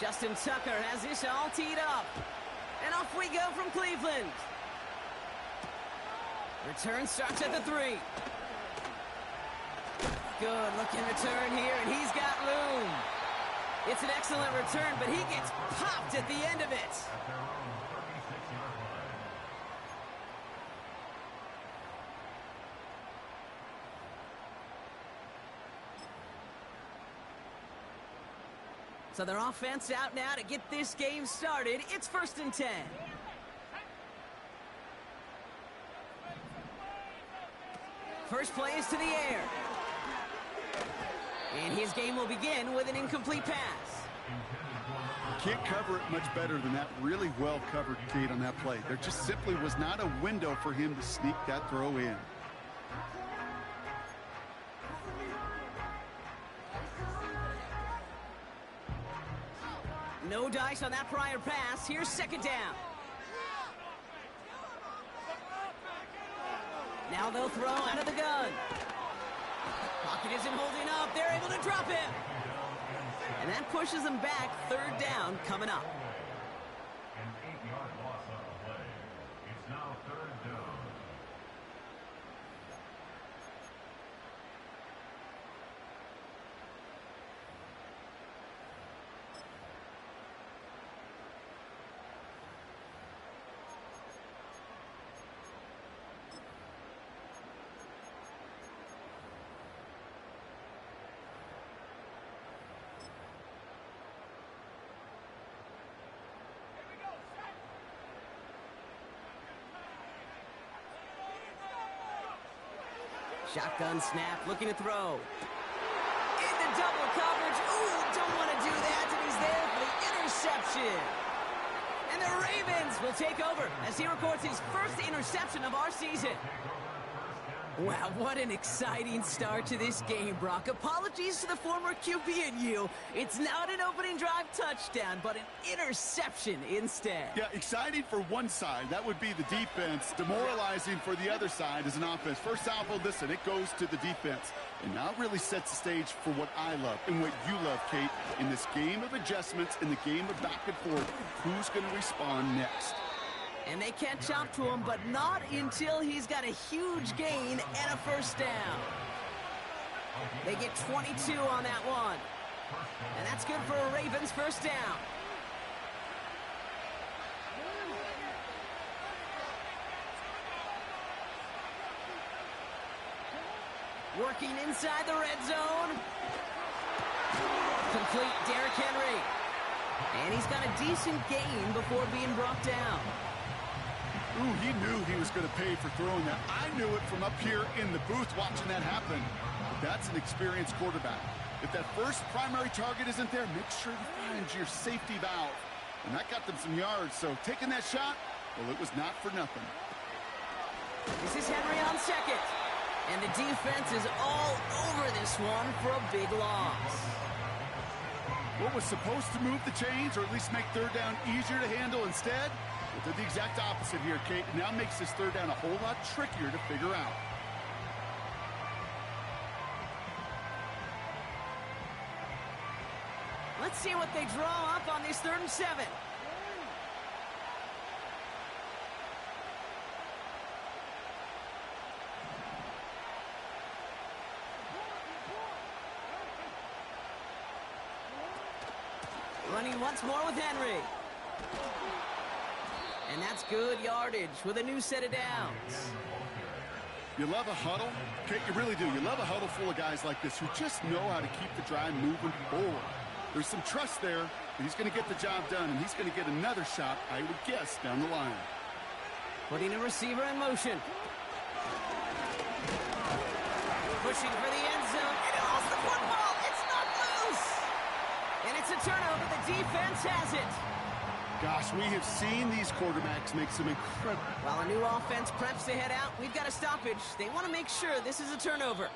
Justin Tucker has this all teed up. And off we go from Cleveland. Return starts at the 3. Good looking return here, and he's got room. It's an excellent return, but he gets popped at the end of it. So their offense out now to get this game started. It's 1st and 10. First play is to the air. And his game will begin with an incomplete pass. Can't cover it much better than that. Really well covered, Kate, on that play. There just simply was not a window for him to sneak that throw in. No dice on that prior pass. Here's 2nd down. Now they'll throw out of the gun. Pocket isn't holding up. They're able to drop him. And that pushes them back. 3rd down coming up. An 8-yard loss on the play. It's now 3rd down. Shotgun snap, looking to throw. Into double coverage. Ooh, don't want to do that, and he's there for the interception. And the Ravens will take over as he records his first interception of our season. Wow, what an exciting start to this game, Brock. Apologies to the former QB and you. It's not an opening drive touchdown, but an interception instead. Yeah, exciting for one side. That would be the defense. Demoralizing for the other side as an offense. First salvo, listen, it goes to the defense. And now it really sets the stage for what I love and what you love, Kate. In this game of adjustments, in the game of back and forth, who's going to respond next? And they catch up to him, but not until he's got a huge gain and a 1st down. They get 22 on that one. And that's good for a Ravens 1st down. Working inside the red zone. Complete Derrick Henry. And he's got a decent gain before being brought down. Ooh, he knew he was going to pay for throwing that. I knew it from up here in the booth watching that happen. But that's an experienced quarterback. If that first primary target isn't there, make sure you find your safety valve. And that got them some yards, so taking that shot, well, it was not for nothing. This is Henry on 2nd. And the defense is all over this one for a big loss. What was supposed to move the chains, or at least make 3rd down easier to handle instead? Well, did the exact opposite here, Kate. It now makes this 3rd down a whole lot trickier to figure out. Let's see what they draw up on this 3rd and 7. Running once more with Henry. And that's good yardage with a new set of downs. You love a huddle? Kate, you really do. You love a huddle full of guys like this who just know how to keep the drive moving forward. There's some trust there that he's going to get the job done, and he's going to get another shot, I would guess, down the line. Putting a receiver in motion. Pushing for the end zone, and he lost the football. It's not loose. And it's a turnover. The defense has it. Gosh, we have seen these quarterbacks make some incredible... While a new offense preps to head out, we've got a stoppage. They want to make sure this is a turnover.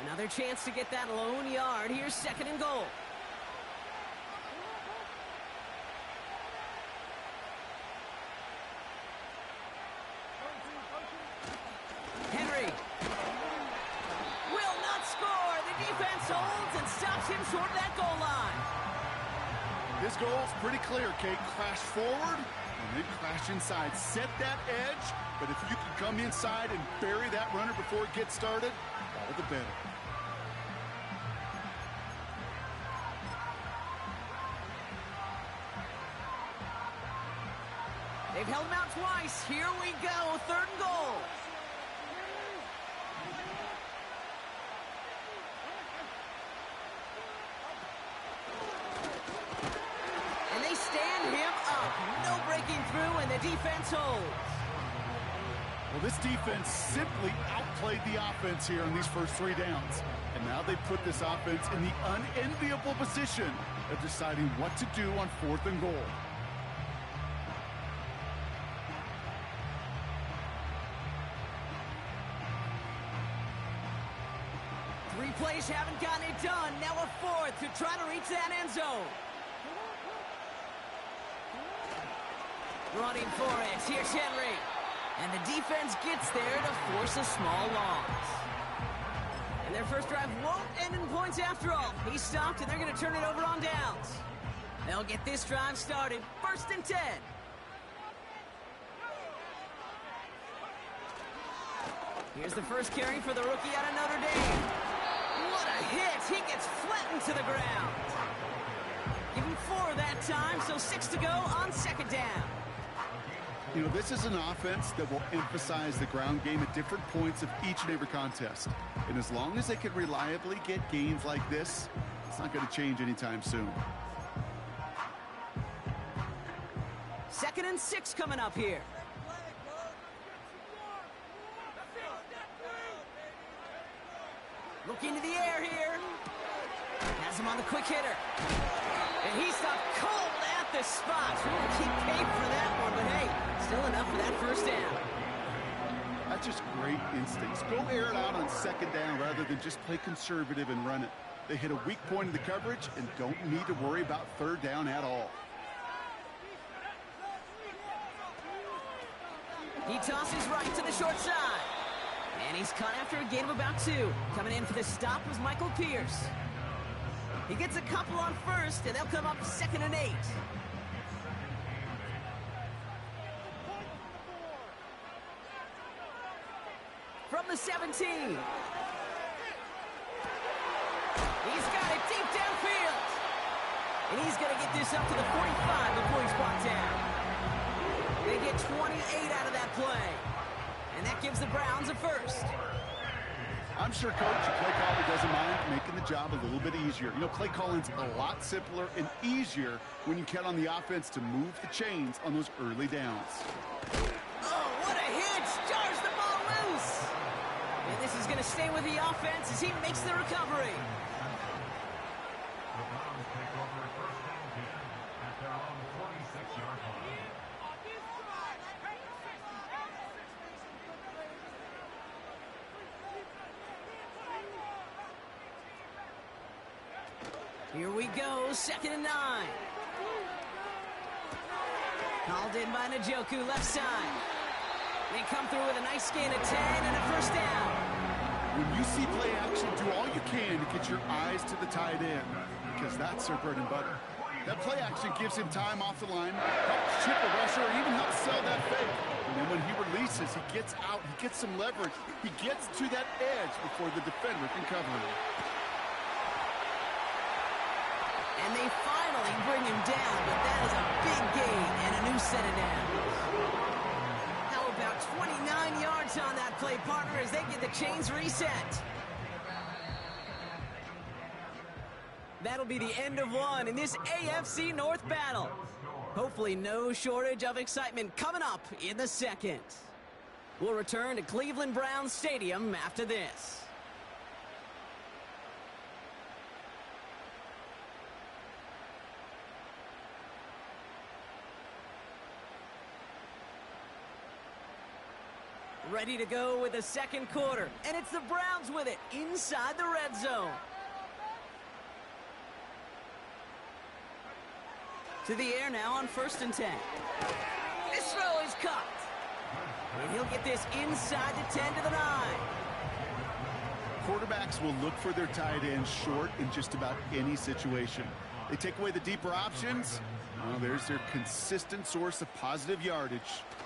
Another chance to get that lone yard. Here's second and goal. Henry will not score. The defense holds and stops him short of that goal line. This goal is pretty clear, Kate. Crash forward and then crash inside. Set that edge, but if you can come inside and bury that runner before it gets started, all the better. They've held him out twice. Here we go. Third and goal. And they stand him up. No breaking through, and the defense holds. Well, this defense simply outplayed the offense here on these first 3 downs. And now they put this offense in the unenviable position of deciding what to do on 4th and goal. Three plays haven't gotten it done. Now a fourth to try to reach that end zone. Running for it. Here's Henry. And the defense gets there to force a small loss. And their first drive won't end in points after all. He stopped, and they're going to turn it over on downs. They'll get this drive started. 1st and 10. Here's the first carry for the rookie out of Notre Dame. What a hit. He gets flattened to the ground. Give him 4 that time, so 6 to go on 2nd down. You know, this is an offense that will emphasize the ground game at different points of each and every contest. And as long as they can reliably get gains like this, it's not going to change anytime soon. 2nd and 6 coming up here. Looking to the air here. Has him on the quick hitter. And he stopped cold at the spot. We'll keep paid for that one, but hey, still enough for that first down. That's just great instincts. Go air it out on 2nd down rather than just play conservative and run it. They hit a weak point in the coverage and don't need to worry about 3rd down at all. He tosses right to the short side. And he's caught after a gain of about 2. Coming in for the stop was Michael Pierce. He gets a couple on 1st, and they'll come up 2nd and 8. From the 17. He's got it deep downfield. And he's going to get this up to the 45 before he's brought down. They get 28 out of that play. And that gives the Browns a first. I'm sure coach and play caller doesn't mind making the job a little bit easier. You know, play calling's a lot simpler and easier when you count on the offense to move the chains on those early downs. Oh, what a hit! Jars the ball loose! And this is going to stay with the offense as he makes the recovery. The Browns take over 1st and 10 at their own 46-yard line. Here we go, 2nd and 9. Called in by Njoku, left side. They come through with a nice gain of 10 and a first down. When you see play action, do all you can to get your eyes to the tight end, because that's their bread and butter. That play action gives him time off the line, helps chip a rusher, or even helps sell that fake. And then when he releases, he gets out, he gets some leverage. He gets to that edge before the defender can cover him. And they finally bring him down, but that is a big gain and a new set of downs. How about 29 yards on that play, partner, as they get the chains reset. That'll be the end of one in this AFC North battle. Hopefully no shortage of excitement coming up in the 2nd. We'll return to Cleveland Browns Stadium after this. ready to go with the second quarter. And it's the Browns with it inside the red zone. To the air now on 1st and 10. This throw is caught. And he'll get this inside the 10 to the 9. Quarterbacks will look for their tight ends short in just about any situation. They take away the deeper options. Well, there's their consistent source of positive yardage,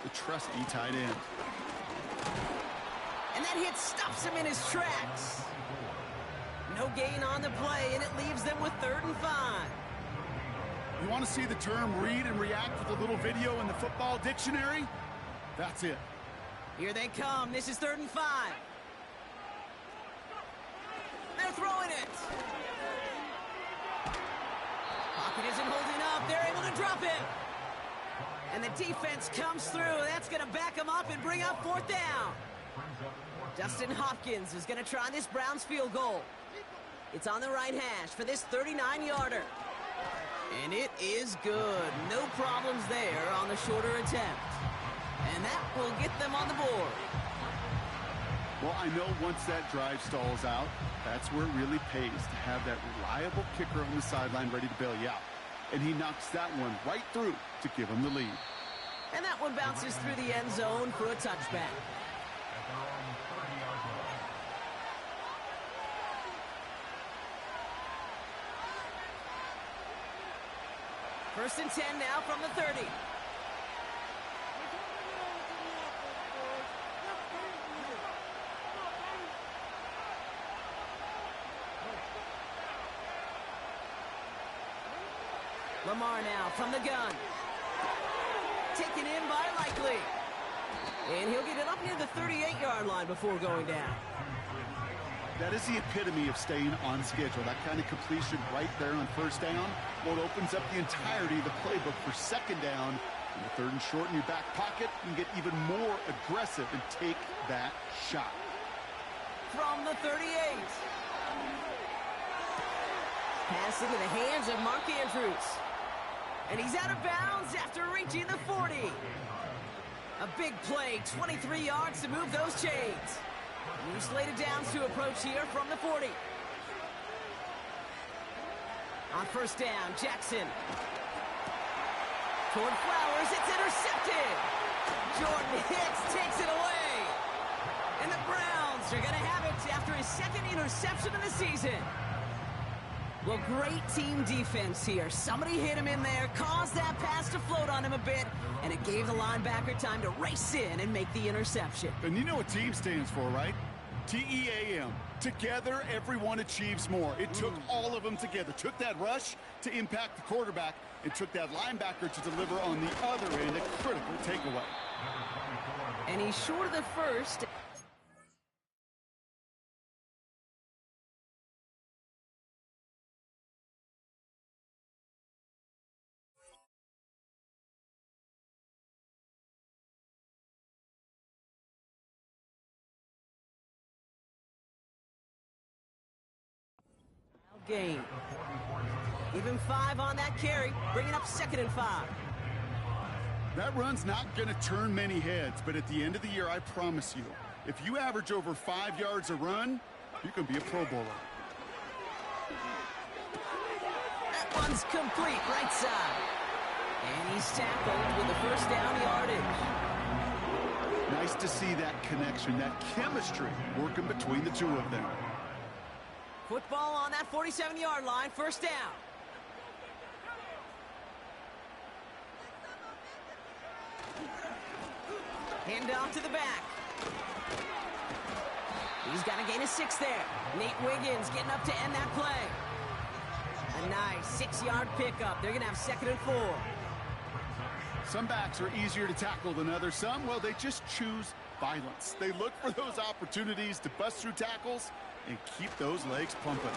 the trusty tight end. And that hit stops him in his tracks. No gain on the play, and it leaves them with 3rd and 5. You want to see the term read and react with a little video in the football dictionary? That's it. Here they come. This is 3rd and 5. They're throwing it. Pocket isn't holding up. They're able to drop it. And the defense comes through. That's going to back them up and bring up 4th down. Justin Hopkins is going to try this Browns field goal. It's on the right hash for this 39-yarder. And it is good. No problems there on the shorter attempt. And that will get them on the board. Well, I know once that drive stalls out, that's where it really pays to have that reliable kicker on the sideline ready to bail you out. And he knocks that one right through to give him the lead. And that one bounces through the end zone for a touchback. First and 10 now from the 30. Lamar now from the gun. Taken in by Likely. And he'll get it up near the 38-yard line before going down. That is the epitome of staying on schedule. That kind of completion right there on 1st down. Well, it opens up the entirety of the playbook for 2nd down. In the 3rd and short in your back pocket, you can get even more aggressive and take that shot. From the 38. Pass into the hands of Mark Andrews. And he's out of bounds after reaching the 40. A big play, 23 yards to move those chains. New slated downs to approach here from the 40. On 1st down, Jackson. Toward Flowers, it's intercepted. Jordan Hicks takes it away. And the Browns are going to have it after his 2nd interception of the season. Well, great team defense here. Somebody hit him in there, caused that pass to float on him a bit, and it gave the linebacker time to race in and make the interception. And you know what team stands for, right? T-E-A-M. Together, everyone achieves more. It took all of them together. Took that rush to impact the quarterback. It took that linebacker to deliver on the other end, a critical takeaway. And he's short of the first. Game. Even 5 on that carry, bringing up 2nd and 5. That run's not going to turn many heads, but at the end of the year, I promise you, if you average over 5 yards a run, you can be a Pro Bowler. That one's complete, right side. And he's tackled with the 1st down yardage. Nice to see that connection, that chemistry working between the two of them. Football on that 47-yard line, 1st down. Hand off to the back. He's got to gain a 6 there. Nate Wiggins getting up to end that play. A nice 6-yard pickup. They're going to have 2nd and 4. Some backs are easier to tackle than others. Some, well, they just choose violence. They look for those opportunities to bust through tackles and keep those legs pumping.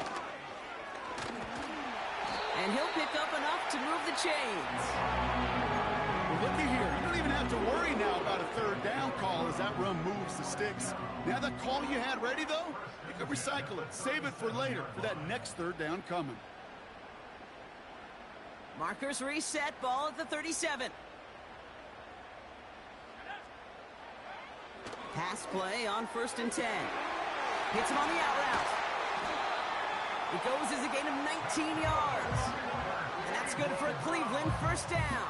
And he'll pick up enough to move the chains. Well, looky here. You don't even have to worry now about a 3rd down call as that run moves the sticks. Now that call you had ready, though, you can recycle it. Save it for later for that next 3rd down coming. Markers reset, ball at the 37. Pass play on 1st and 10. Hits him on the out route. It goes as a gain of 19 yards. And that's good for a Cleveland 1st down.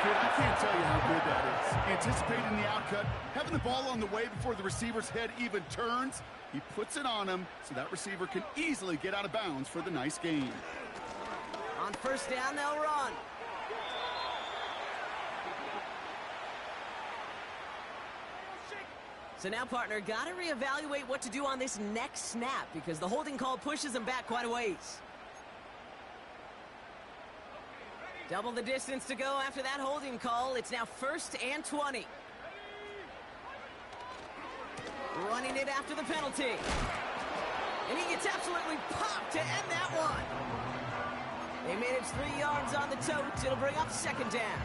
Kid, I can't tell you how good that is. Anticipating the outcut, having the ball on the way before the receiver's head even turns. He puts it on him so that receiver can easily get out of bounds for the nice gain. On 1st down, they'll run. So now, partner, got to reevaluate what to do on this next snap because the holding call pushes him back quite a ways. Double the distance to go after that holding call. It's now 1st and 20. Running it after the penalty. And he gets absolutely popped to end that one. They manage 3 yards on the tote. It'll bring up 2nd down.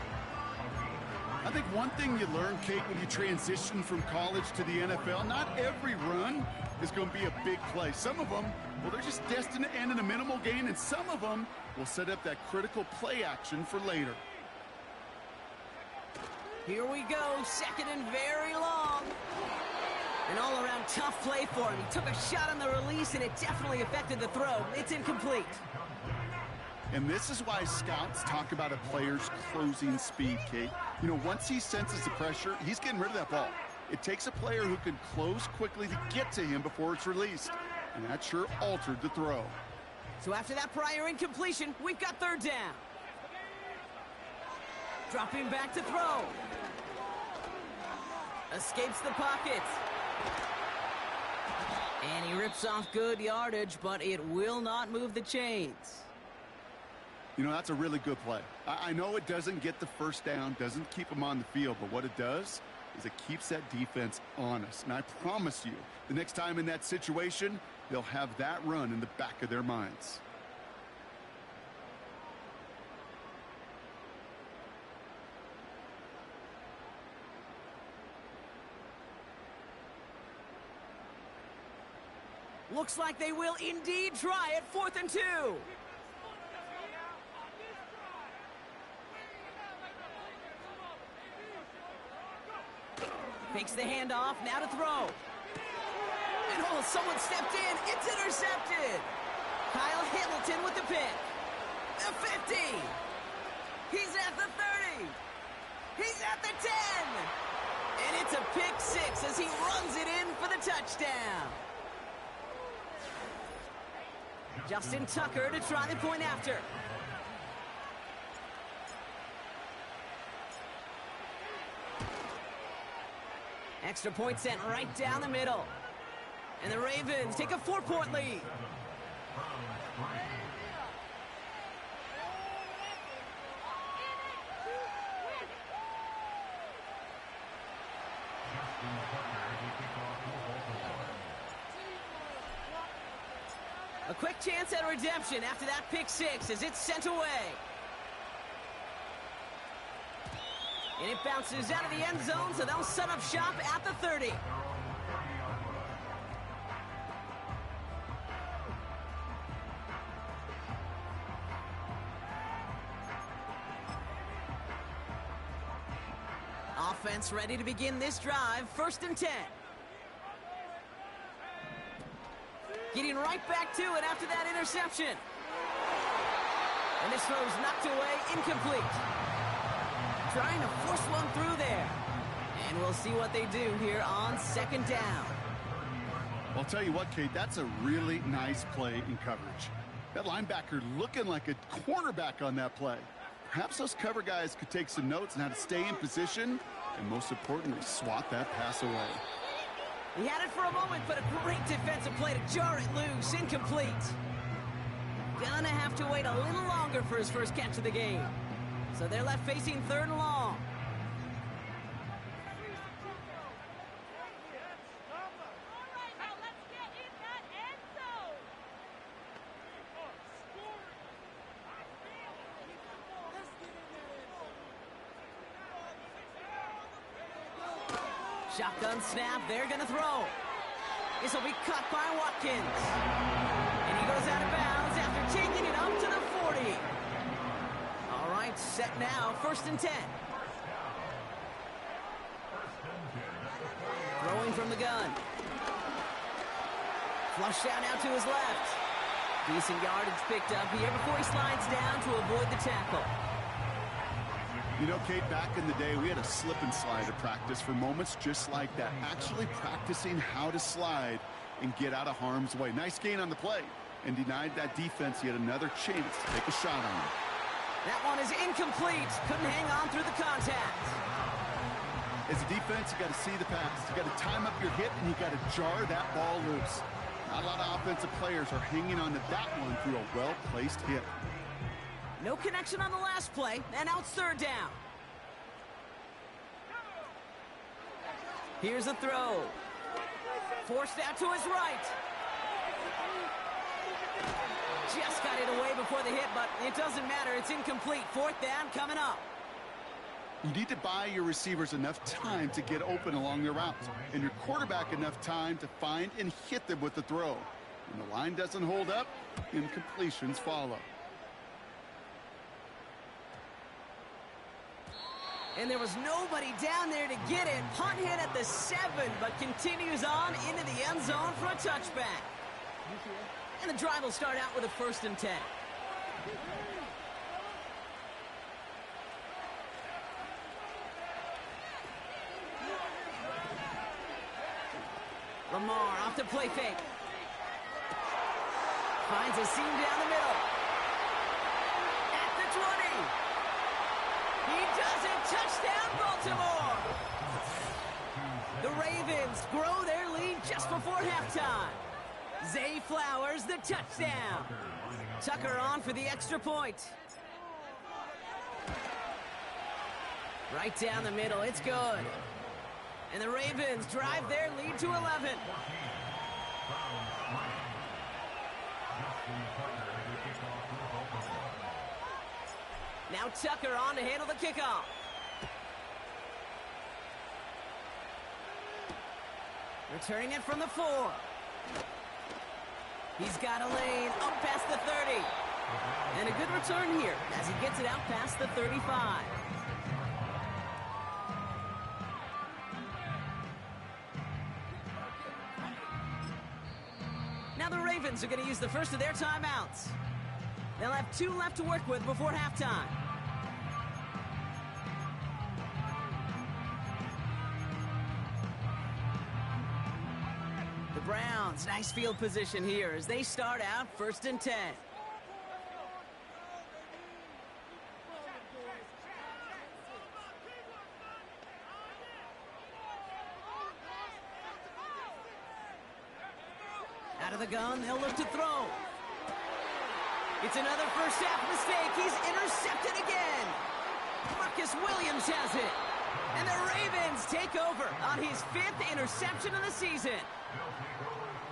I think one thing you learn, Kate, when you transition from college to the NFL, not every run is going to be a big play. Some of them, well, they're just destined to end in a minimal gain, and some of them will set up that critical play action for later. Here we go, 2nd and very long. An all-around tough play for him. He took a shot on the release, and it definitely affected the throw. It's incomplete. And this is why scouts talk about a player's closing speed, Kate. You know, once he senses the pressure, he's getting rid of that ball. It takes a player who can close quickly to get to him before it's released. And that sure altered the throw. So after that prior incompletion, we've got 3rd down. Dropping back to throw. Escapes the pocket. And he rips off good yardage, but it will not move the chains. You know, that's a really good play. I know it doesn't get the 1st down, doesn't keep them on the field, but what it does is it keeps that defense honest. And I promise you, the next time in that situation, they'll have that run in the back of their minds. Looks like they will indeed try it. 4th and 2. Fakes the handoff, now to throw. And oh, someone stepped in. It's intercepted. Kyle Hamilton with the pick. The 50. He's at the 30. He's at the 10. And it's a pick 6 as he runs it in for the touchdown. Justin Tucker to try the point after. Extra point sent right down the middle. And the Ravens take a 4-point lead. A quick chance at redemption after that pick 6 as it's sent away. And it bounces out of the end zone, so they'll set up shop at the 30. Offense ready to begin this drive. 1st and 10. Getting right back to it after that interception. And this throw's knocked away, incomplete. Trying to force one through there. And we'll see what they do here on 2nd down. I'll tell you what, Kate, that's a really nice play in coverage. That linebacker looking like a cornerback on that play. Perhaps those cover guys could take some notes on how to stay in position and, most importantly, swat that pass away. He had it for a moment, but a great defensive play to jar it loose. Incomplete. Gonna have to wait a little longer for his first catch of the game. So they're left facing 3rd and long. Shotgun snap, they're gonna throw. This will be caught by Watkins. And he goes out of bounds after taking it up to the 40. All right, set now, 1st and 10. throwing from the gun. Flush down out to his left. Decent yardage picked up here before he slides down to avoid the tackle. You know, Kate, back in the day, we had a slip and slide at practice for moments just like that. Actually practicing how to slide and get out of harm's way. Nice gain on the play, and denied that defense yet another chance to take a shot on him. That one is incomplete. Couldn't hang on through the contact. As a defense, you got to see the pass. You got to time up your hit, and you got to jar that ball loose. Not a lot of offensive players are hanging on to that one through a well-placed hit. No connection on the last play, and out third down. Here's a throw. Forced out to his right. Just got it away before the hit, but it doesn't matter. It's incomplete. Fourth down coming up. You need to buy your receivers enough time to get open along their routes, and your quarterback enough time to find and hit them with the throw. When the line doesn't hold up, incompletions follow. And there was nobody down there to get it. Punt hit at the 7, but continues on into the end zone for a touchback. And the drive will start out with a 1st and 10. Lamar off the play fake. Finds a seam down the middle. At the 20. He does it. Touchdown, Baltimore. The Ravens grow their lead just before halftime. Zay Flowers, the touchdown. Tucker on for the extra point. Right down the middle. It's good. And the Ravens drive their lead to 11. Now Tucker on to handle the kickoff. Returning it from the 4. He's got a lane up past the 30. And a good return here as he gets it out past the 35. Now the Ravens are going to use the first of their timeouts. They'll have 2 left to work with before halftime. The Browns, nice field position here as they start out 1st and 10. Out of the gun, they'll look to throw. It's another first half mistake. He's intercepted again. Marcus Williams has it. And the Ravens take over on his 5th interception of the season.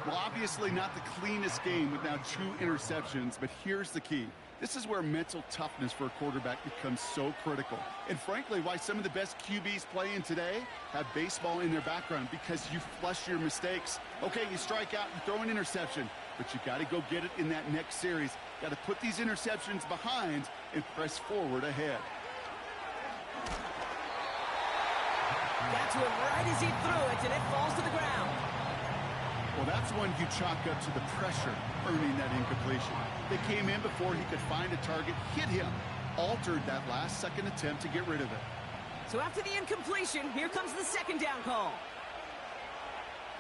Well, obviously not the cleanest game with now 2 interceptions, but here's the key. This is where mental toughness for a quarterback becomes so critical. And frankly, why some of the best QBs playing today have baseball in their background, because you flush your mistakes. Okay, you strike out and throw an interception, but you got to go get it in that next series. Got to put these interceptions behind and press forward ahead. Got to him right as he threw it, and it falls to the ground. Well, that's one you chalk up to the pressure earning that incompletion. They came in before he could find a target, hit him, altered that last-second attempt to get rid of it. So after the incompletion, here comes the 2nd down call.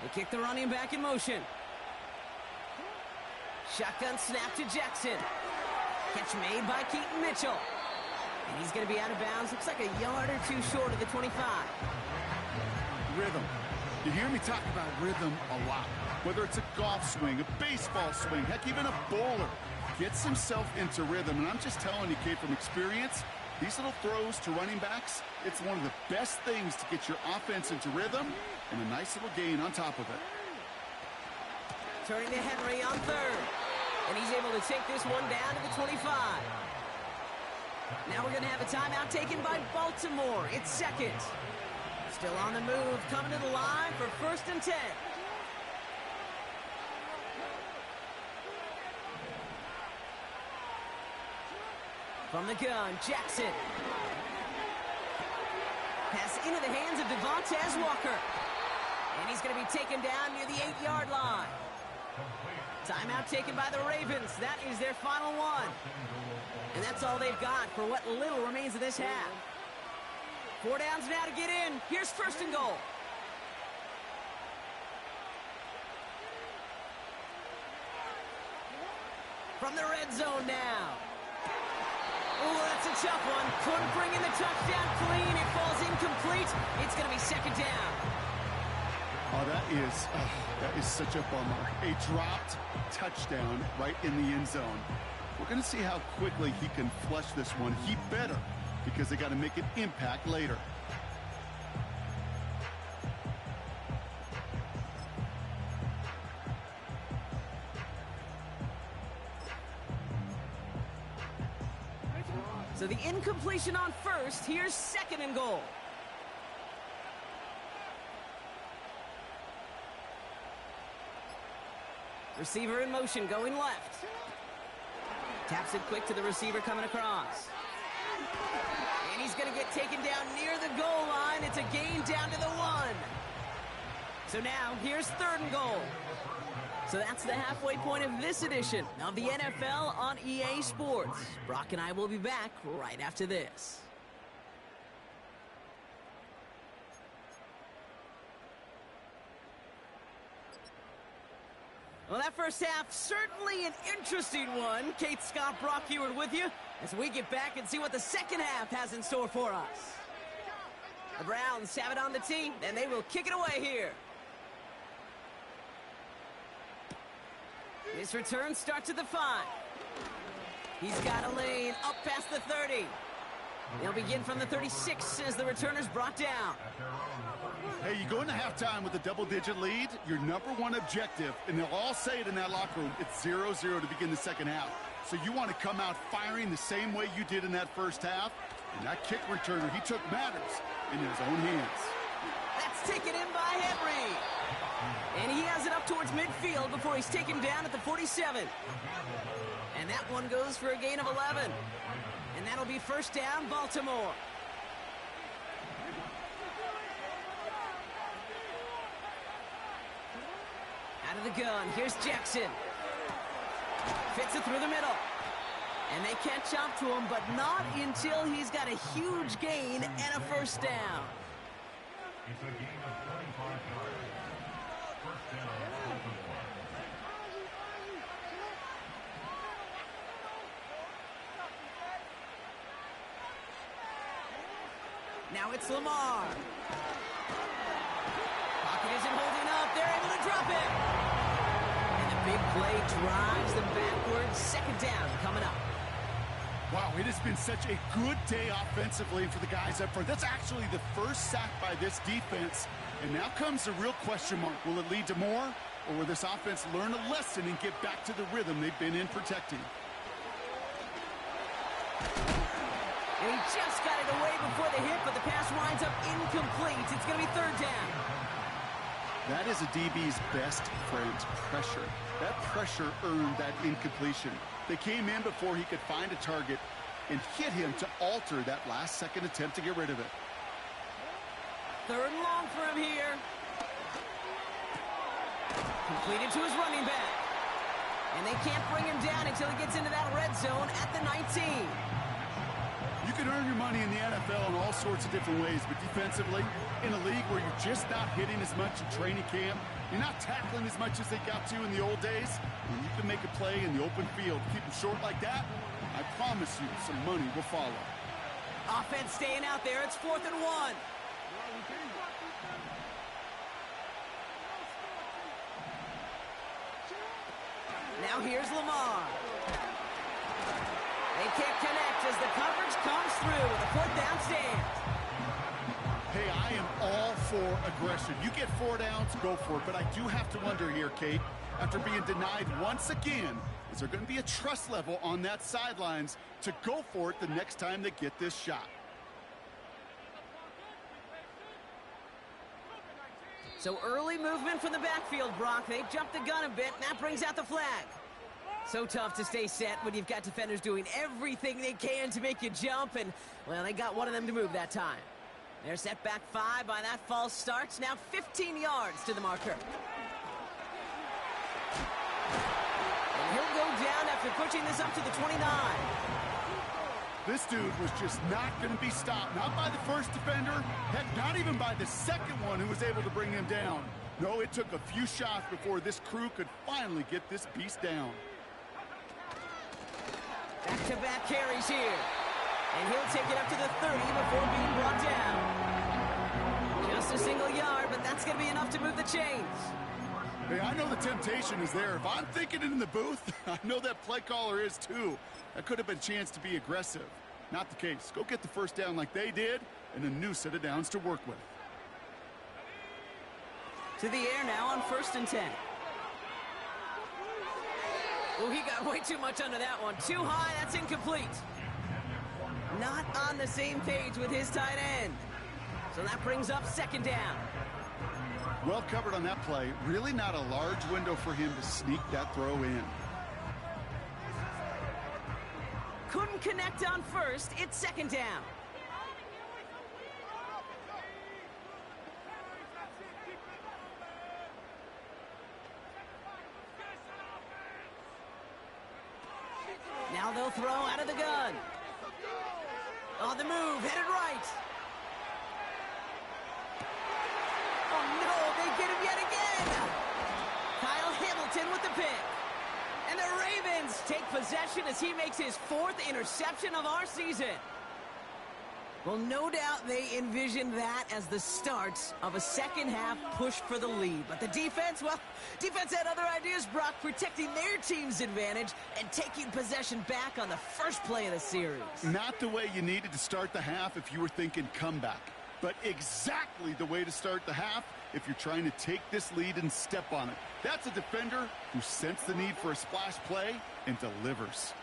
They kick the running back in motion. Shotgun snap to Jackson. Catch made by Keaton Mitchell. And he's going to be out of bounds. Looks like a yard or 2 short of the 25. Rhythm. You hear me talk about rhythm a lot. Whether it's a golf swing, a baseball swing, heck, even a bowler gets himself into rhythm. And I'm just telling you, Kate, from experience, these little throws to running backs, it's one of the best things to get your offense into rhythm and a nice little gain on top of it. Turning to Henry on 3rd. And he's able to take this one down to the 25. Now we're going to have a timeout taken by Baltimore. It's 2nd. Still on the move, coming to the line for 1st and 10. From the gun, Jackson. Pass into the hands of Devontae Walker. And he's going to be taken down near the 8-yard line. Timeout taken by the Ravens. That is their final one. And that's all they've got for what little remains of this half. 4 downs now to get in. Here's first and goal. From the red zone now. Oh, that's a tough one. Couldn't bring in the touchdown clean. It falls incomplete. It's going to be second down. Oh, that is such a bummer. A dropped touchdown right in the end zone. We're going to see how quickly he can flush this one. He better, because they got to make an impact later. So the incompletion on first. Here's second and goal. Receiver in motion, going left. Taps it quick to the receiver coming across. And he's going to get taken down near the goal line. It's a gain down to the 1. So now, here's third and goal. So that's the halfway point of this edition of the NFL on EA Sports. Brock and I will be back right after this. Well, that first half, certainly an interesting one. Kate, Scott, Brock Ewart with you as we get back and see what the second half has in store for us. The Browns have it on the tee, and they will kick it away here. His return starts at the 5. He's got a lane up past the 30. They'll begin from the 36 as the returner's brought down. Hey, you go into halftime with a double-digit lead, your number one objective, and they'll all say it in that locker room, it's 0-0 to begin the second half. So you want to come out firing the same way you did in that first half. And that kick returner, he took matters into his own hands. That's taken in by Henry. And he has it up towards midfield before he's taken down at the 47. And that one goes for a gain of 11. And that'll be first down, Baltimore. Out of the gun, here's Jackson. Fits it through the middle. And they catch up to him, but not until he's got a huge gain and a first down. It's a gain of 25 yards. First down, Baltimore. Now it's Lamar. Pocket isn't holding up. They're able to drop it. And the big play drives them backwards. Second down coming up. Wow, it has been such a good day offensively for the guys up front. That's actually the first sack by this defense. And now comes the real question mark. Will it lead to more? Or will this offense learn a lesson and get back to the rhythm they've been in protecting? And he just got it away before the hit, but the pass winds up incomplete. It's going to be third down. That is a DB's best friend, pressure. That pressure earned that incompletion. They came in before he could find a target and hit him to alter that last-second attempt to get rid of it. Third and long for him here. Completed to his running back. And they can't bring him down until he gets into that red zone at the 19. You can earn your money in the NFL in all sorts of different ways, but defensively, in a league where you're just not hitting as much in training camp, you're not tackling as much as they got to in the old days, and you can make a play in the open field. Keep them short like that, I promise you some money will follow. Offense staying out there. It's 4th and 1. Now here's Lamar. They can't connect as the coverage comes through with a 4th down stand. Hey, I am all for aggression. You get 4 downs, go for it. But I do have to wonder here, Kate, after being denied once again, is there going to be a trust level on that sidelines to go for it the next time they get this shot? So early movement from the backfield, Brock. They jumped the gun a bit, and that brings out the flag. So tough to stay set when you've got defenders doing everything they can to make you jump, and, well, they got one of them to move that time. They're set back 5 by that false start. Now 15 yards to the marker. And he'll go down after pushing this up to the 29. This dude was just not going to be stopped. Not by the first defender. Heck, not even by the second one who was able to bring him down. No, it took a few shots before this crew could finally get this beast down. Back-to-back carries here. And he'll take it up to the 30 before being brought down. Just a single yard, but that's going to be enough to move the chains. Hey, I know the temptation is there. If I'm thinking it in the booth, I know that play caller is too. That could have been a chance to be aggressive. Not the case. Go get the first down like they did, and a new set of downs to work with. To the air now on 1st and 10. Oh, he got way too much under that one. Too high, that's incomplete. Not on the same page with his tight end. So that brings up 2nd down. Well covered on that play. Really not a large window for him to sneak that throw in. Couldn't connect on 1st. It's 2nd down. Now they'll throw out of the gun. On the move, headed right. Oh no, they get him yet again. Kyle Hamilton with the pick. And the Ravens take possession as he makes his 4th interception of our season. Well, no doubt they envisioned that as the start of a second-half push for the lead. But the defense, well, defense had other ideas, Brock, protecting their team's advantage and taking possession back on the first play of the series. Not the way you needed to start the half if you were thinking comeback, but exactly the way to start the half if you're trying to take this lead and step on it. That's a defender who sensed the need for a splash play and delivers.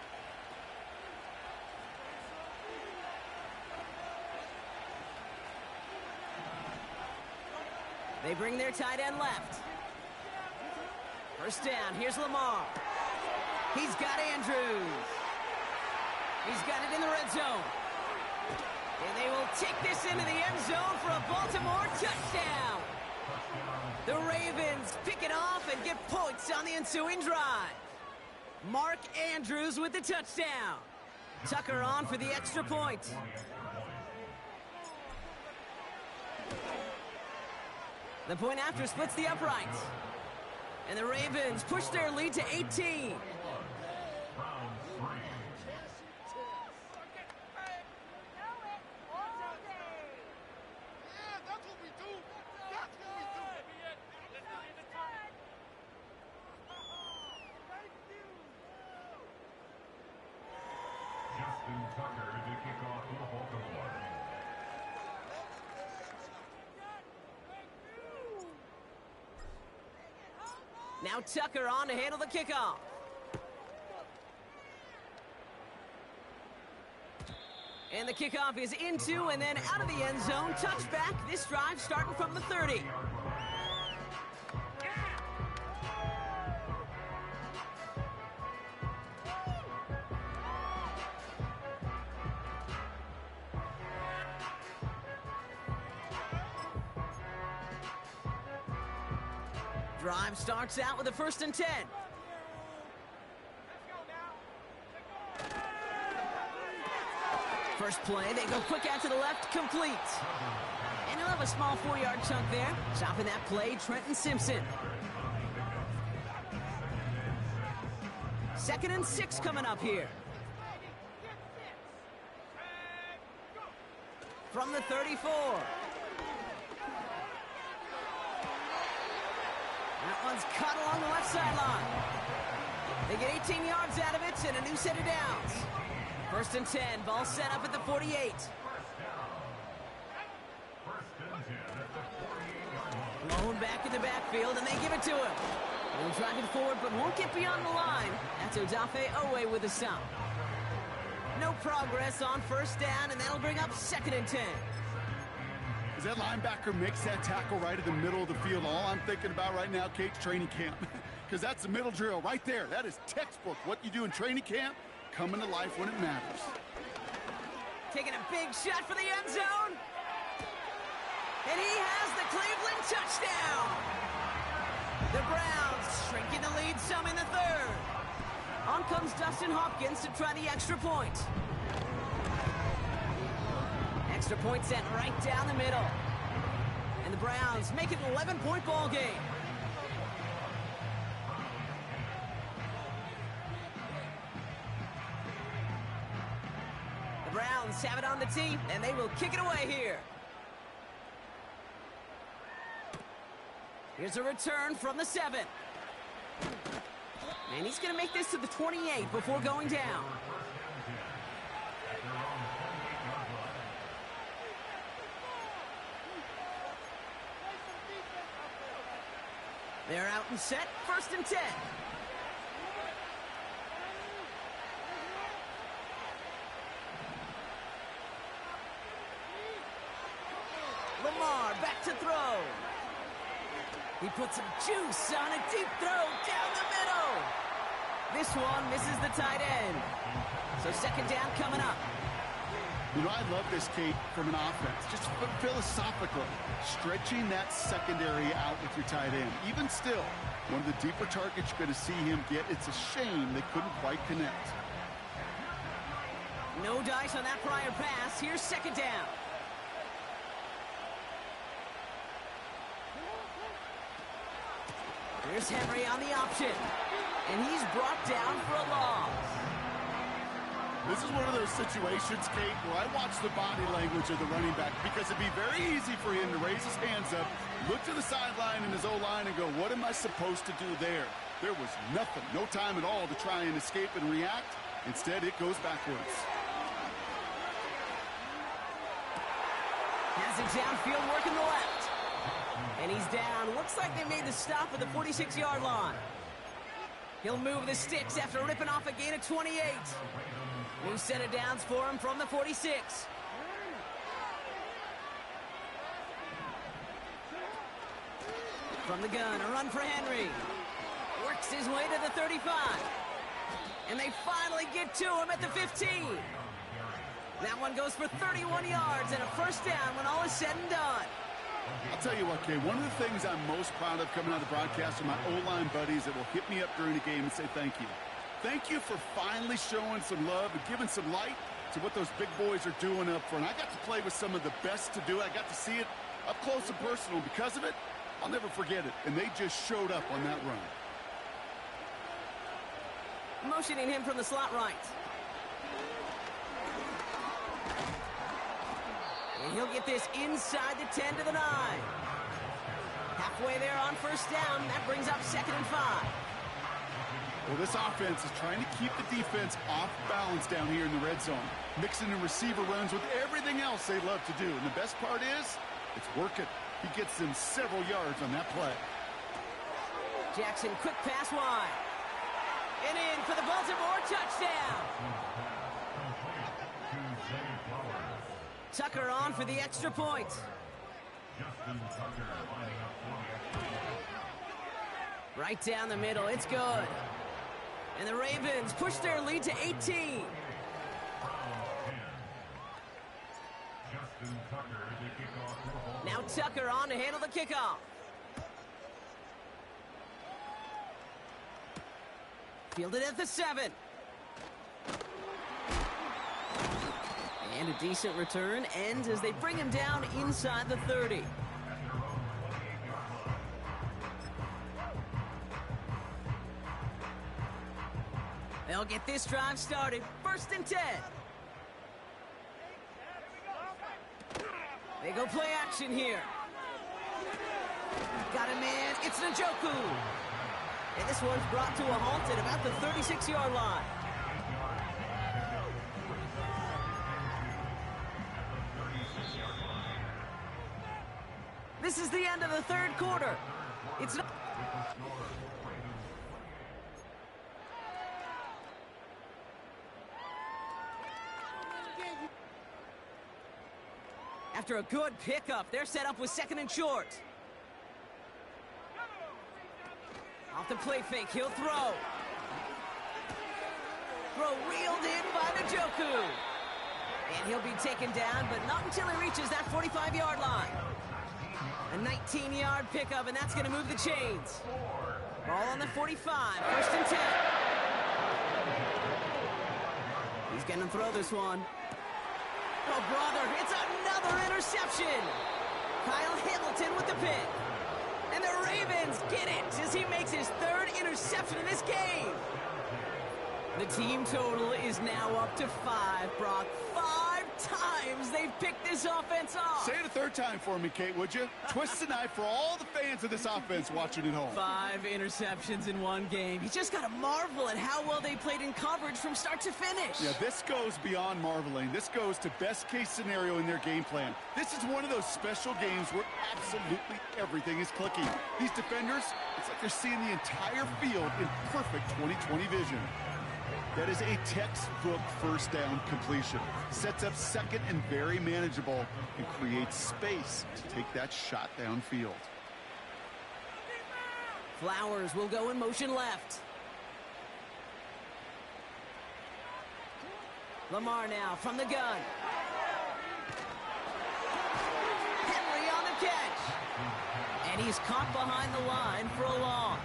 They bring their tight end left. 1st down. Here's Lamar. He's got Andrews. He's got it in the red zone. And they will take this into the end zone for a Baltimore touchdown. The Ravens pick it off and get points on the ensuing drive. Mark Andrews with the touchdown. Tucker on for the extra point. The point after splits the uprights. And the Ravens push their lead to 18. Tucker to kick off for the Baltimore. Now Tucker on to handle the kickoff. And the kickoff is into and then out of the end zone. Touchback. This drive starting from the 30. Drive starts out with a 1st and 10. First play, they go quick out to the left, complete. And he'll have a small 4-yard chunk there. Stopping that play, Trenton Simpson. 2nd and 6 coming up here. From the 34. That one's cut along the left sideline. They get 18 yards out of it and a new set of downs. 1st and 10, ball set up at the 48. Blown back in the backfield, and they give it to him. He'll drive it forward, but won't get beyond the line. That's Odafe Owe with a stop. No progress on 1st down, and that'll bring up 2nd and 10. As that linebacker makes that tackle right in the middle of the field, all I'm thinking about right now, Kate's training camp. Because that's the middle drill right there. That is textbook. What you do in training camp, coming to life when it matters. Taking a big shot for the end zone. And he has the Cleveland touchdown. The Browns shrinking the lead some in the third. On comes Dustin Hopkins to try the extra point. Extra point sent right down the middle. And the Browns make it an 11-point ball game. The Browns have it on the tee, and they will kick it away here. Here's a return from the 7. And he's going to make this to the 28 before going down. They're out and set, 1st and 10. Lamar back to throw. He puts some juice on a deep throw down the middle. This one misses the tight end. So 2nd down coming up. You know, I love this, Kate, from an offense. Just philosophically, stretching that secondary out with your tight end. Even still, one of the deeper targets you're going to see him get. It's a shame they couldn't quite connect. No dice on that prior pass. Here's 2nd down. Here's Henry on the option. And he's brought down for a loss. This is one of those situations, Kate, where I watch the body language of the running back because it'd be very easy for him to raise his hands up, look to the sideline in his O-line and go, what am I supposed to do there? There was nothing, no time at all to try and escape and react. Instead, it goes backwards. Has it downfield working the left. And he's down. Looks like they made the stop at the 46-yard line. He'll move the sticks after ripping off a gain of 28. New set of downs for him from the 46. From the gun, a run for Henry. Works his way to the 35. And they finally get to him at the 15. That one goes for 31 yards and a 1st down when all is said and done. I'll tell you what, Kay, one of the things I'm most proud of coming out of the broadcast are my O-line buddies that will hit me up during the game and say thank you. Thank you for finally showing some love and giving some light to what those big boys are doing up front. I got to play with some of the best to do it. I got to see it up close and personal. Because of it, I'll never forget it. And they just showed up on that run. Motioning him from the slot right. And he'll get this inside the 10 to the 9. Halfway there on 1st down. That brings up 2nd and 5. Well, this offense is trying to keep the defense off balance down here in the red zone. Mixing in receiver runs with everything else they love to do. And the best part is, it's working. He gets them several yards on that play. Jackson, quick pass wide. And in for the Baltimore touchdown. Tucker on for the extra point. Right down the middle, it's good. And the Ravens push their lead to 18. Now Tucker on to handle the kickoff. Fielded at the 7. And a decent return ends as they bring him down inside the 30. They'll get this drive started. 1st and 10. They go play action here. Got him in. It's Njoku. And this one's brought to a halt at about the 36-yard line. This is the end of the 3rd quarter. It's not... After a good pickup, they're set up with 2nd and short. Off the play fake, he'll throw. Throw reeled in by Njoku. And he'll be taken down, but not until he reaches that 45-yard line. A 19-yard pickup, and that's going to move the chains. Ball on the 45, 1st and 10. He's going to throw this one. Oh, brother, it's another interception. Kyle Hamilton with the pick. And the Ravens get it as he makes his 3rd interception in this game. The team total is now up to 5, Brock. 5 times they've picked this offense off. Say it a 3rd time for me, Kate, would you? Twist the knife for all the fans of this offense watching at home. 5 interceptions in one game. You just got to marvel at how well they played in coverage from start to finish. Yeah, this goes beyond marveling. This goes to best-case scenario in their game plan. This is one of those special games where absolutely everything is clicking. These defenders, it's like they're seeing the entire field in perfect 20/20 vision. That is a textbook 1st down completion. Sets up 2nd and very manageable and creates space to take that shot downfield. Flowers will go in motion left. Lamar now from the gun. Henry on the catch. And he's caught behind the line for a loss.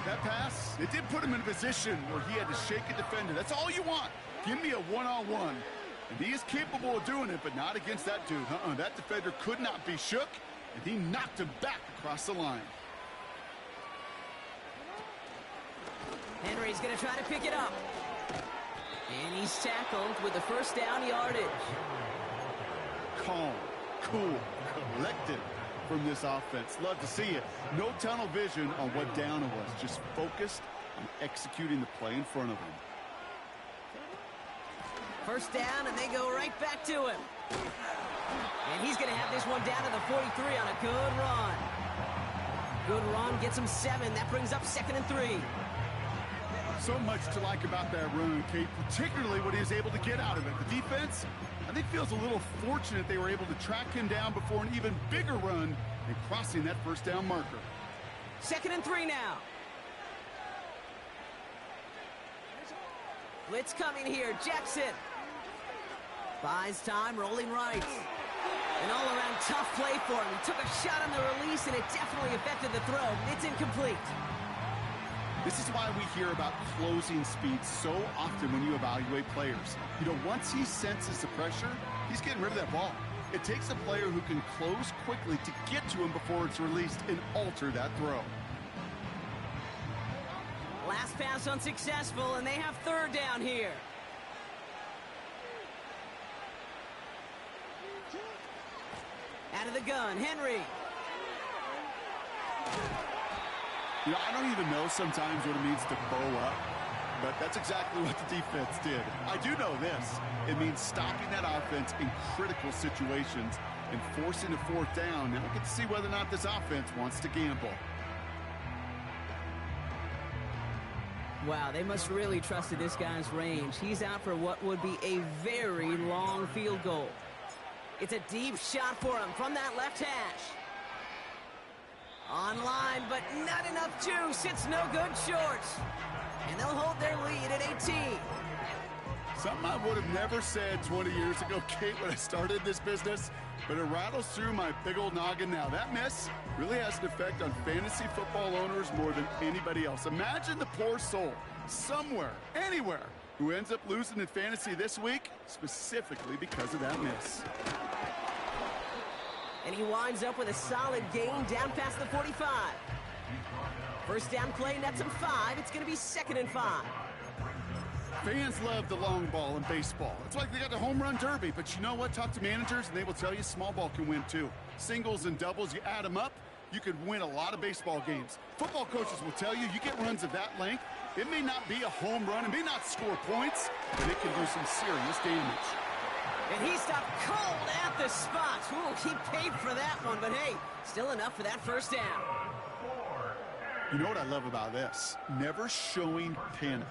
That pass, it did put him in a position where he had to shake a defender. That's all you want. Give me a one-on-one. And he is capable of doing it, but not against that dude. That defender could not be shook, and he knocked him back across the line. Henry's going to try to pick it up. And he's tackled with the 1st down yardage. Calm, cool, collected from this offense. Love to see it. No tunnel vision on what down it was. Just focused on executing the play in front of him. 1st down, and they go right back to him. And he's going to have this one down to the 43 on a good run. Good run gets him 7. That brings up 2nd and 3. So much to like about that run, Kate, particularly what he was able to get out of it. The defense, I think, feels a little fortunate they were able to track him down before an even bigger run and crossing that 1st down marker. 2nd and 3 now. Blitz coming here. Jackson buys time, rolling right. An all-around tough play for him. He took a shot on the release, and it definitely affected the throw. It's incomplete. This is why we hear about closing speed so often when you evaluate players. You know, once he senses the pressure, he's getting rid of that ball. It takes a player who can close quickly to get to him before it's released and alter that throw. Last pass unsuccessful, and they have 3rd down here. Out of the gun, Henry. You know, I don't even know sometimes what it means to bow up, but that's exactly what the defense did. I do know this. It means stopping that offense in critical situations and forcing a 4th down. Now we get to see whether or not this offense wants to gamble. Wow, they must really trust this guy's range. He's out for what would be a very long field goal. It's a deep shot for him from that left hash. Online, but not enough juice. It's no good short. And they'll hold their lead at 18. Something I would have never said 20 years ago, Kate, when I started this business, but it rattles through my big old noggin now. That miss really has an effect on fantasy football owners more than anybody else. Imagine the poor soul somewhere, anywhere, who ends up losing in fantasy this week, specifically because of that miss. And he winds up with a solid gain down past the 45. 1st down play, nets him 5. It's going to be 2nd and 5. Fans love the long ball in baseball. It's like they got the home run derby, but you know what? Talk to managers, and they will tell you small ball can win too. Singles and doubles, you add them up, you could win a lot of baseball games. Football coaches will tell you get runs of that length. It may not be a home run, it may not score points, but it can do some serious damage. And he stopped cold at the spot. Ooh, he paid for that one, but hey, still enough for that 1st down. You know what I love about this? Never showing panic.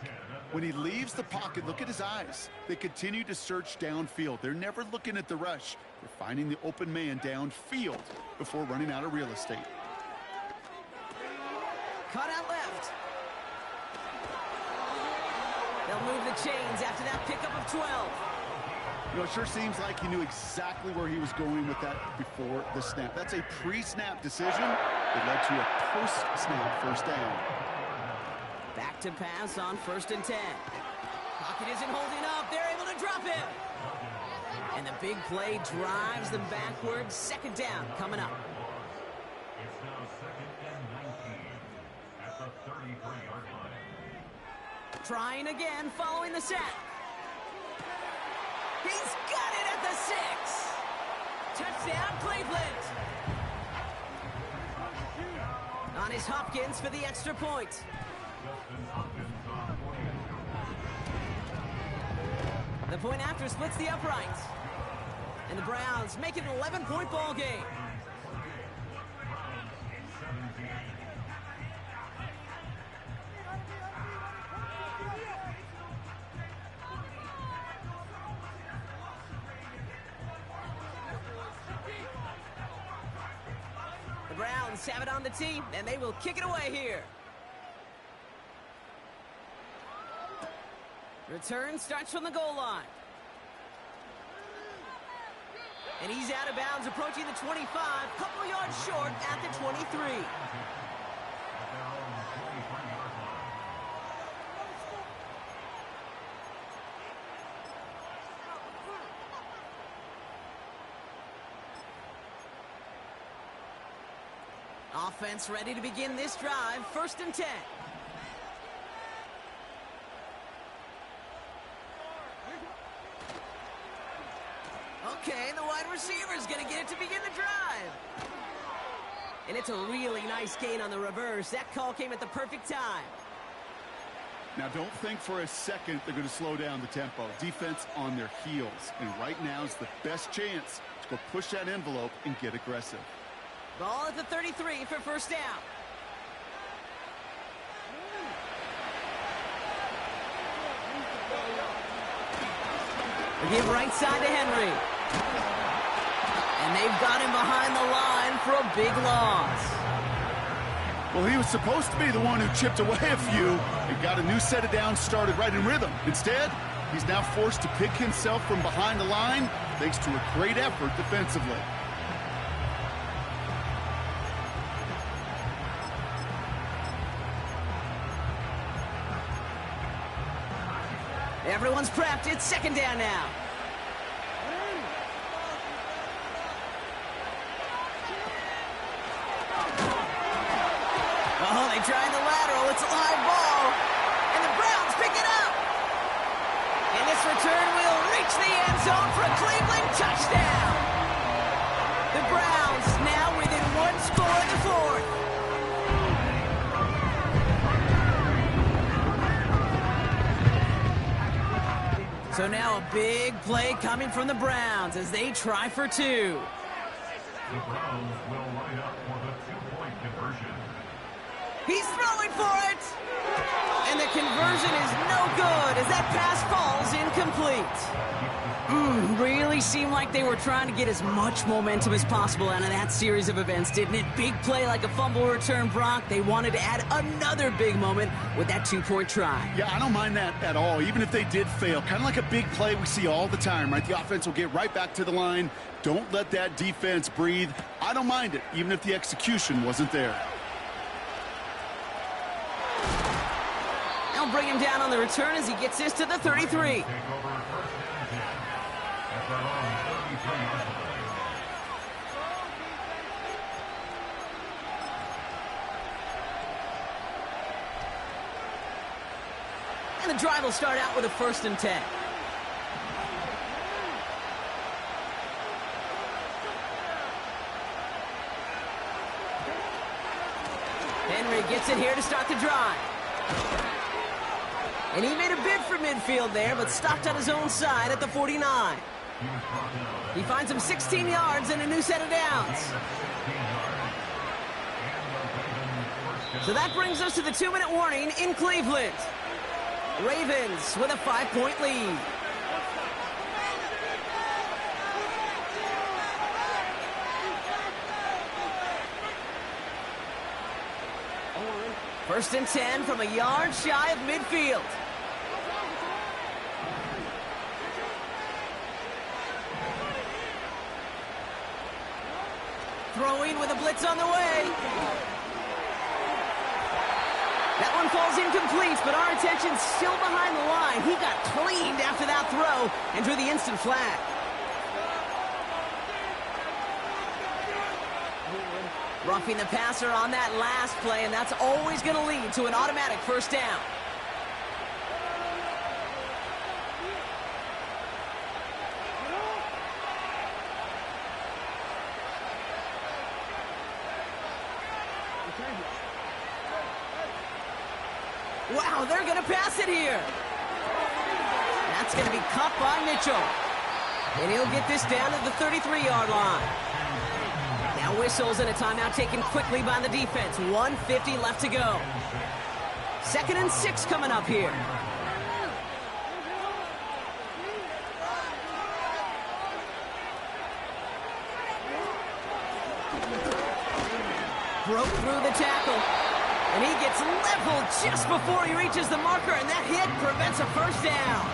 When he leaves the pocket, look at his eyes. They continue to search downfield. They're never looking at the rush. They're finding the open man downfield before running out of real estate. Cut out left. They'll move the chains after that pickup of 12. You know, it sure seems like he knew exactly where he was going with that before the snap. That's a pre-snap decision that led to a post-snap first down. Back to pass on 1st and 10. Pocket isn't holding up. They're able to drop it. And the big play drives them backwards. 2nd down coming up. It's now 2nd and 19 at the 33-yard line. Trying again following the sack. He's got it at the 6. Touchdown, Cleveland. On his Hopkins for the extra point. The point after splits the uprights. And the Browns make it an 11-point ball game. The Browns have it on the tee, and they will kick it away here. Return starts from the goal line. And he's out of bounds, approaching the 25, couple yards short at the 23. Offense ready to begin this drive, 1st and 10. Okay, the wide receiver's going to get it to begin the drive. And it's a really nice gain on the reverse. That call came at the perfect time. Now, don't think for a second they're going to slow down the tempo. Defense on their heels. And right now is the best chance to go push that envelope and get aggressive. Ball at the 33 for 1st down. They give right side to Henry. And they've got him behind the line for a big loss. Well, he was supposed to be the one who chipped away a few and got a new set of downs started right in rhythm. Instead, he's now forced to pick himself from behind the line thanks to a great effort defensively. Everyone's prepped. It's 2nd down now. Oh, they tried the lateral. It's a live ball. And the Browns pick it up. And this return will reach the end zone for a Cleveland touchdown. The Browns now within 1 score in the 4th. So now a big play coming from the Browns as they try for 2. The Browns will line up for the 2-point conversion. He's throwing for it! And the conversion is no good as that pass falls incomplete. Really seemed like they were trying to get as much momentum as possible out of that series of events, didn't it? Big play like a fumble return, Brock. They wanted to add another big moment with that 2-point try. Yeah, I don't mind that at all, even if they did fail. Kind of like a big play we see all the time, right? The offense will get right back to the line. Don't let that defense breathe. I don't mind it, even if the execution wasn't there. They'll bring him down on the return as he gets this to the 33. And the drive will start out with a 1st and 10. Henry gets it here to start the drive. And he made a bid for midfield there, but stopped on his own side at the 49. He finds him 16 yards and a new set of downs. So that brings us to the 2-minute warning in Cleveland. Ravens with a 5-point lead. First and 10 from a yard shy of midfield. Throwing with a blitz on the way. That one falls incomplete, but our attention's still behind the line. He got cleaned after that throw and drew the instant flag. Roughing the passer on that last play, and that's always going to lead to an automatic first down. Wow, they're going to pass it here. That's going to be caught by Mitchell. And he'll get this down to the 33-yard line. Now whistles and a timeout taken quickly by the defense. 1:50 left to go. 2nd and 6 coming up here. Broke through the tackle. And he gets leveled just before he reaches the marker, and that hit prevents a first down.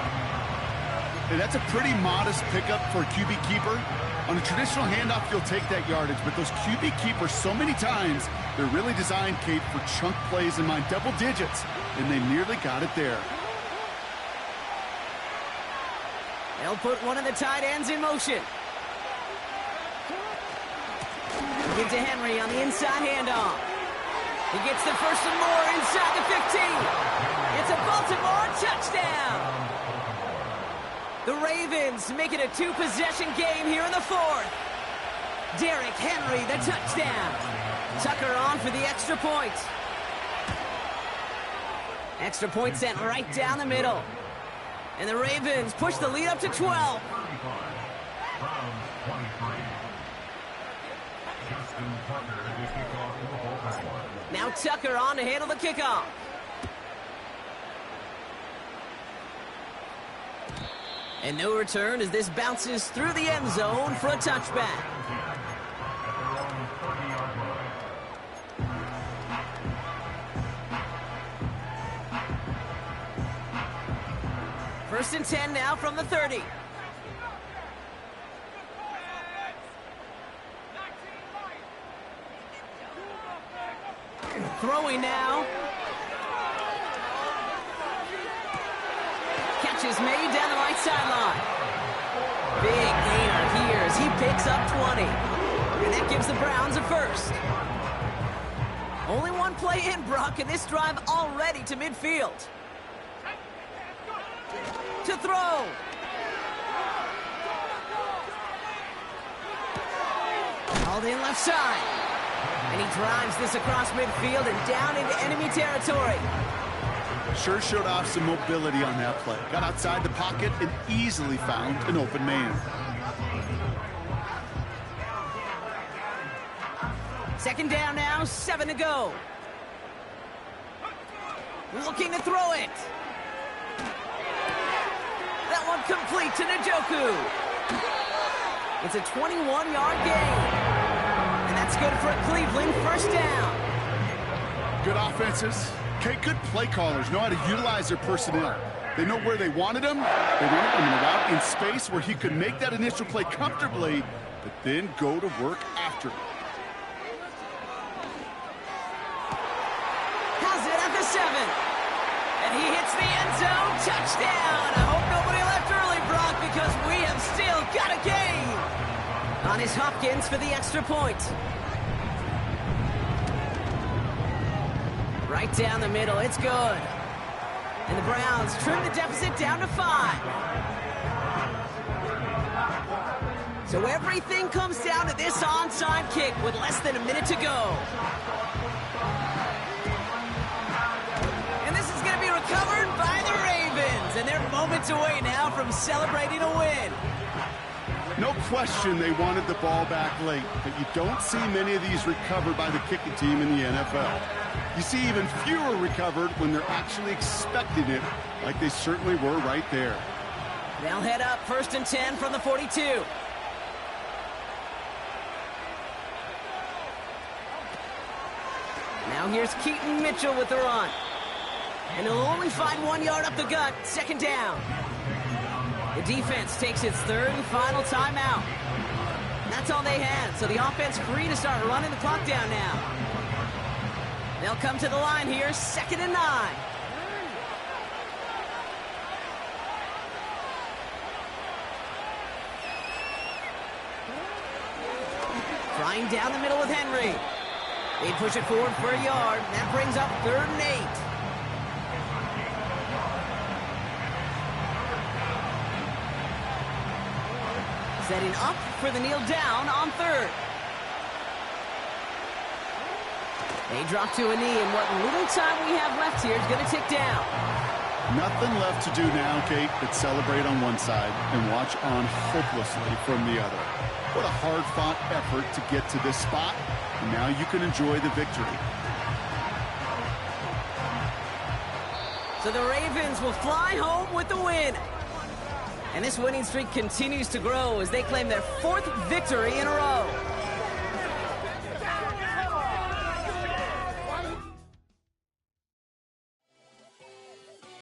And that's a pretty modest pickup for a QB keeper. On a traditional handoff, you'll take that yardage, but those QB keepers, so many times, they're really designed, Kate, for chunk plays in mind, double digits, and they nearly got it there. They'll put one of the tight ends in motion. Give to Henry on the inside handoff. He gets the first and more inside the 15. It's a Baltimore touchdown. The Ravens make it a 2-possession game here in the 4th. Derrick Henry, the touchdown. Tucker on for the extra point. Extra point sent right down the middle. And the Ravens push the lead up to 12. Now Tucker on to handle the kickoff. And no return as this bounces through the end zone for a touchback. First and 10 now from the 30. Throwing now. Catch is made down the right sideline. Big gainer here as he picks up 20. And that gives the Browns a first. Only one play in, Brock, and this drive already to midfield. To throw. Called in left side. And he drives this across midfield and down into enemy territory. Sure showed off some mobility on that play. Got outside the pocket and easily found an open man. 2nd down now, 7 to go. Looking to throw it. That one complete to Njoku. It's a 21-yard gain. And that's good for a Cleveland first down. Good offenses. Okay, good play callers know how to utilize their personnel. They know where they wanted him. They wanted him in a route in space where he could make that initial play comfortably, but then go to work after it. Has it at the 7. And he hits the end zone. Touchdown. I hope nobody left early, Brock, because we have still got a game. On his Hopkins for the extra point. Right down the middle, it's good. And the Browns trim the deficit down to 5. So everything comes down to this onside kick with less than a minute to go. And this is going to be recovered by the Ravens. And they're moments away now from celebrating a win. No question they wanted the ball back late, but you don't see many of these recovered by the kicking team in the NFL. You see even fewer recovered when they're actually expecting it, like they certainly were right there. They'll head up 1st and 10 from the 42. Now here's Keaton Mitchell with the run. And he'll only find 1 yard up the gut, 2nd down. The defense takes its 3rd and final timeout. That's all they had, so the offense free to start running the clock down now. They'll come to the line here, 2nd and 9. Flying down the middle with Henry. They push it forward for a yard. That brings up 3rd and 8. Setting up for the kneel down on 3rd. They drop to a knee, and what little time we have left here is going to tick down. Nothing left to do now, Kate, but celebrate on one side and watch on hopelessly from the other. What a hard-fought effort to get to this spot, and now you can enjoy the victory. So the Ravens will fly home with the win. And this winning streak continues to grow as they claim their 4th victory in a row.